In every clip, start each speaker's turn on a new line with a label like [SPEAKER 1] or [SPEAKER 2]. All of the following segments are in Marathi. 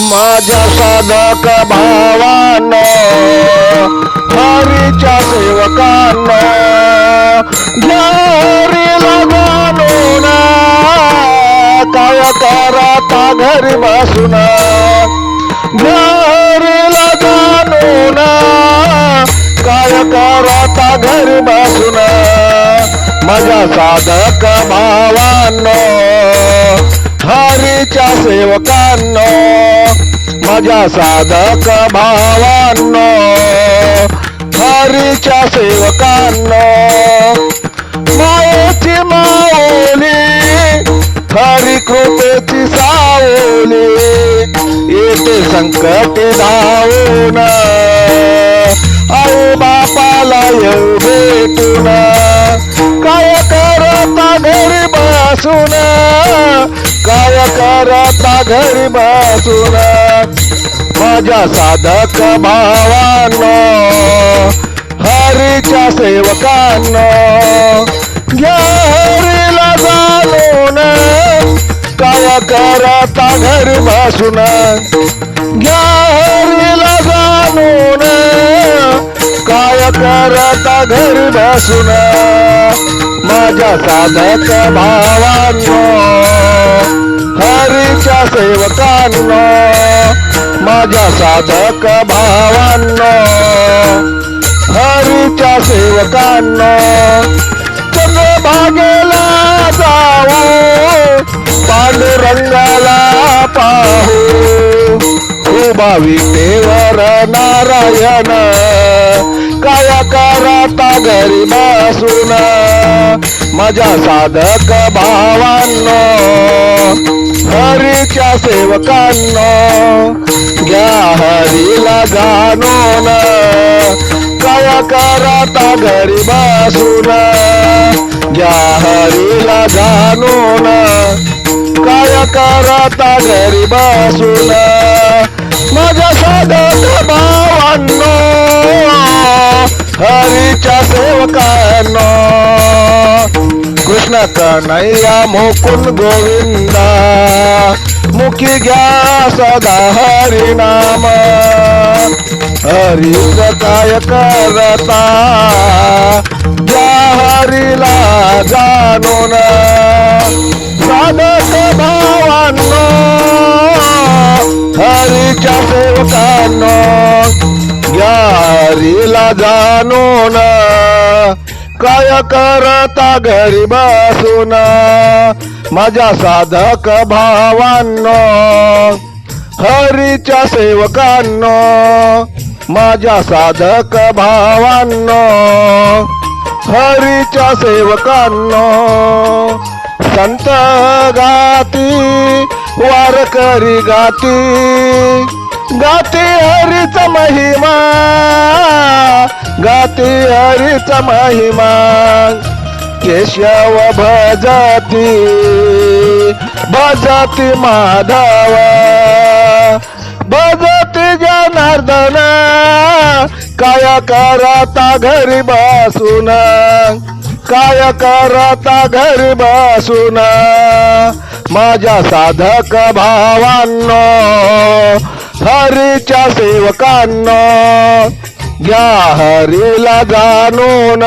[SPEAKER 1] माझ्या साधक भावांनो, हरीच्या सेवकांनो, घरी लागून काय करता घरी बसून, घरी लागून काय करता घरी बसून. माझ्या साधक भावांनो, हरीच्या सेवकांनो, माझ्या साधक भावांनो, हरीच्या सेवकांनो. मायेची माऊली, हरी कृपेची सावली, येते संकट धावून, आई बापाला येऊ भेटून. काय करता घरी बसून, काय करता घरी बसून. माझ्या साधक भावांनो, हरीच्या सेवकांनो, घ्या हरीला जाणून काय करता घरी बसून, घ्या हरीला जाणून काय करता घरी बसून. माझ्या साधक भावांनो, हरीच्या सेवकांनो, माझ्या साधक भावांनो, हरीच्या सेवकांनो. चंद्रभागेला जाऊ, पांडुरंगाला पाहू, उभा विटेवर नारायण काय करता घरी बसून. माझ्या साधक भावांनो, हरीच्या सेवकांनो, घ्या हरीला जाणून काय करता घरी बसून, घ्या हरीला जाणून काय करता घरी बसून. माझ्या साधक भावांनो, हरीच्या सेवकांनो. कृष्ण कन्हैया मुकुंद गोविंदा, मुखी घ्या सदा हरी नाम. हरीच काय करता, घ्या हरीला जाणून. साधक भावांनो, हरीच्या सेवकांनो, घ्या हरीला जाणून काय करता घरी बसून. माझ्या साधक भावांनो, हरीच्या सेवकांनो, माझ्या साधक भावांनो, हरीच्या सेवकांनो. संत गाती, वारकरी गाती, गाती हरीचा महिमा, गाती हरीचा महिमा. केशव भजती, भजती माधव, भजती जनार्दन काय करता घरी बसून, काय करता घरी बसून. माझ्या साधक भावांनो, हरीच्या सेवकांनो, घ्या हरीला जाणून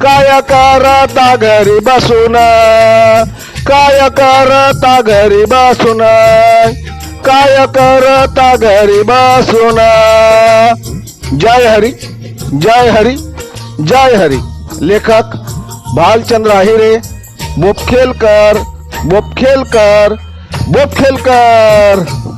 [SPEAKER 1] काय करता घरी बसून, काय करता घरी बसून, काय करता घरी बसून. जय हरी, जय हरी, जय हरी. लेखक भालचंद्र आहिरे, बोपखेलकर, बोपखेलकर, बोपखेलकर.